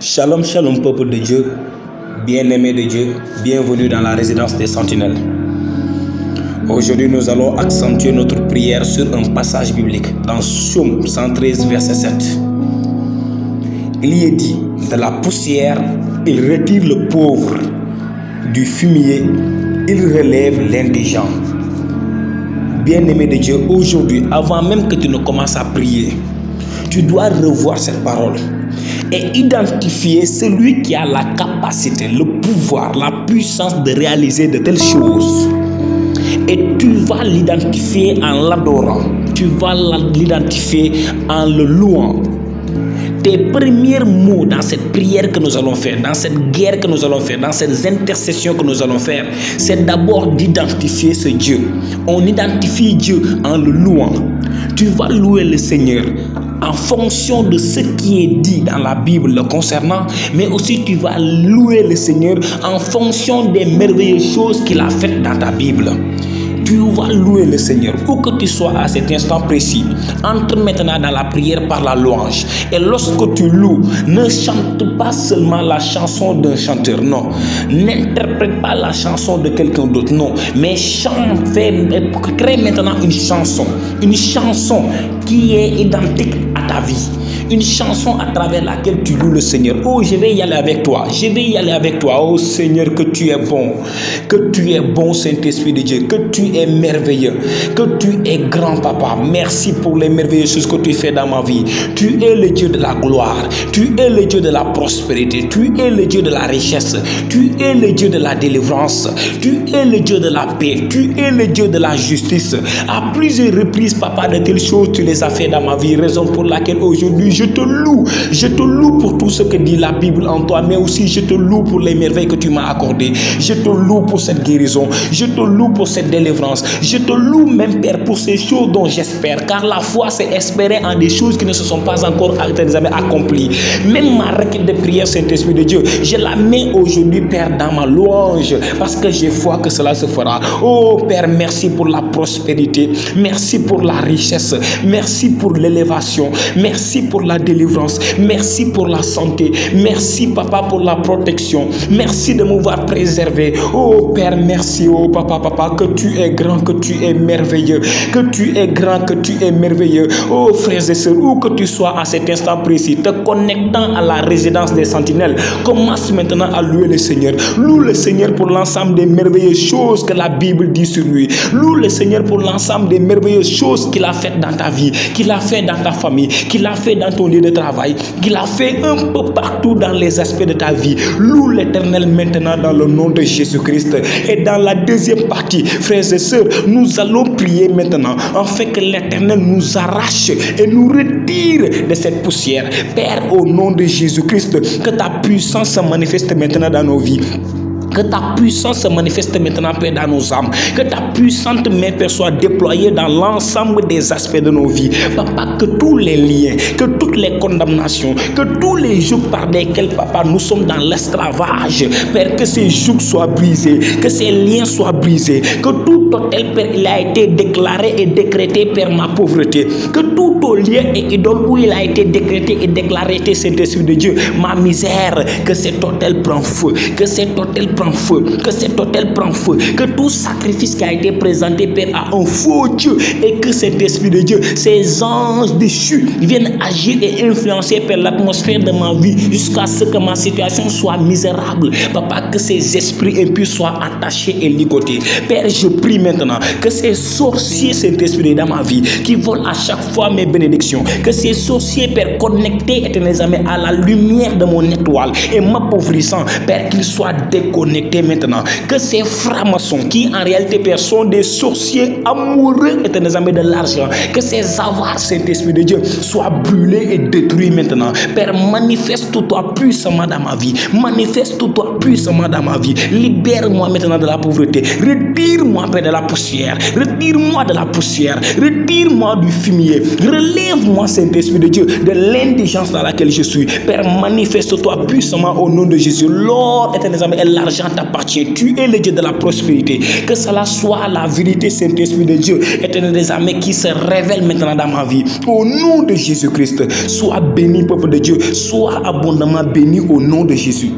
Shalom, shalom, peuple de Dieu, bien-aimé de Dieu, bienvenue dans la résidence des sentinelles. Aujourd'hui, nous allons accentuer notre prière sur un passage biblique dans Psaume 113, verset 7. Il y est dit, de la poussière, il retire le pauvre, du fumier, il relève l'indigent. Bien-aimé de Dieu, aujourd'hui, avant même que tu ne commences à prier, tu dois revoir cette parole et identifier celui qui a la capacité, le pouvoir, la puissance de réaliser de telles choses. Et tu vas l'identifier en l'adorant, tu vas l'identifier en le louant. Tes premiers mots dans cette prière que nous allons faire, dans cette guerre que nous allons faire, dans ces intercessions que nous allons faire, c'est d'abord d'identifier ce Dieu. On identifie Dieu en le louant. Tu vas louer le Seigneur en fonction de ce qui est dit dans la Bible le concernant, mais aussi tu vas louer le Seigneur en fonction des merveilleuses choses qu'il a faites dans ta Bible. Tu vas louer le Seigneur, où que tu sois à cet instant précis. Entre maintenant dans la prière par la louange. Et lorsque tu loues, ne chante pas seulement la chanson d'un chanteur, non. N'interprète pas la chanson de quelqu'un d'autre, non. Mais chante, crée maintenant une chanson qui est identique à ta vie. Une chanson à travers laquelle tu loues le Seigneur. Oh, je vais y aller avec toi. Je vais y aller avec toi. Oh Seigneur, que tu es bon. Que tu es bon, Saint-Esprit de Dieu. Que tu es merveilleux. Que tu es grand, Papa. Merci pour les merveilleuses choses que tu fais dans ma vie. Tu es le Dieu de la gloire. Tu es le Dieu de la prospérité. Tu es le Dieu de la richesse. Tu es le Dieu de la délivrance. Tu es le Dieu de la paix. Tu es le Dieu de la justice. À plusieurs reprises, Papa, de telles choses, tu les as fait dans ma vie. Raison pour laquelle aujourd'hui, je te loue pour tout ce que dit la Bible en toi, mais aussi je te loue pour les merveilles que tu m'as accordées. Je te loue pour cette guérison, je te loue pour cette délivrance, je te loue même, Père, pour ces choses dont j'espère, car la foi c'est espérer en des choses qui ne se sont pas encore accomplies. Même ma requête de prière, Saint-Esprit de Dieu, je la mets aujourd'hui, Père, dans ma louange, parce que j'ai foi que cela se fera. Oh Père, merci pour la prospérité, merci pour la richesse, merci pour l'élévation, merci pour la délivrance, merci pour la santé, merci Papa pour la protection, merci de m'avoir préservé. Oh Père, merci, oh Papa, que tu es grand, que tu es merveilleux, que tu es grand, que tu es merveilleux. Oh frères et sœurs, où que tu sois à cet instant précis, te connectant à la résidence des sentinelles, commence maintenant à louer le Seigneur. Loue le Seigneur pour l'ensemble des merveilleuses choses que la Bible dit sur lui. Loue le Seigneur pour l'ensemble des merveilleuses choses qu'il a faites dans ta vie, qu'il a fait dans ta famille, qu'il a fait dans ton lieu de travail, qu'il a fait un peu partout dans les aspects de ta vie. Loue l'Éternel maintenant dans le nom de Jésus-Christ. Et dans la deuxième partie, frères et sœurs, nous allons prier maintenant afin que l'Éternel nous arrache et nous retire de cette poussière. Père, au nom de Jésus-Christ, que ta puissance se manifeste maintenant dans nos vies. Que ta puissance se manifeste maintenant, Père, dans nos âmes. Que ta puissante main, Père, soit déployée dans l'ensemble des aspects de nos vies. Papa, que tous les liens, que toutes les condamnations, que tous les jours par lesquels, Papa, nous sommes dans l'esclavage, Père, que ces jours soient brisés, que ces liens soient brisés, que tout hôtel, Père, il a été déclaré et décrété, Père, ma pauvreté. Que tout lieu et idole où il a été décrété et déclaré, Saint-Esprit de Dieu, ma misère, que cet hôtel prend feu, que cet hôtel prend feu, que cet hôtel prend feu, que tout sacrifice qui a été présenté, Père, à un faux Dieu, et que cet Esprit de Dieu, ces anges déchus viennent agir et influencer, Père, l'atmosphère de ma vie jusqu'à ce que ma situation soit misérable. Papa, que ces esprits impies soient attachés et ligotés. Père, je prie maintenant que ces sorciers, Saint-Esprit, dans ma vie, qui volent à chaque fois mes bénédictions, que ces sorciers, Père, connectés éternellement à la lumière de mon étoile et m'appauvrissant, Père, qu'ils soient déconnectés maintenant. Que ces francs-maçons qui en réalité, Père, sont des sorciers amoureux éternellement de l'argent, que ces avares, Saint-Esprit de Dieu, soient brûlés et détruits maintenant. Père, manifeste-toi puissamment dans ma vie, manifeste-toi puissamment dans ma vie. Libère-moi maintenant de la pauvreté, retire-moi, Père, de la poussière, retire-moi de la poussière, retire-moi du fumier, relève-moi, Saint-Esprit de Dieu, de l'indigence dans laquelle je suis. Père, manifeste-toi puissamment au nom de Jésus. Lord, éternellement, et l'argent l'argent t'appartient. Tu es le Dieu de la prospérité. Que cela soit la vérité, Saint-Esprit de Dieu, Éternel des armées, qui se révèle maintenant dans ma vie. Au nom de Jésus-Christ, sois béni, peuple de Dieu. Sois abondamment béni au nom de Jésus.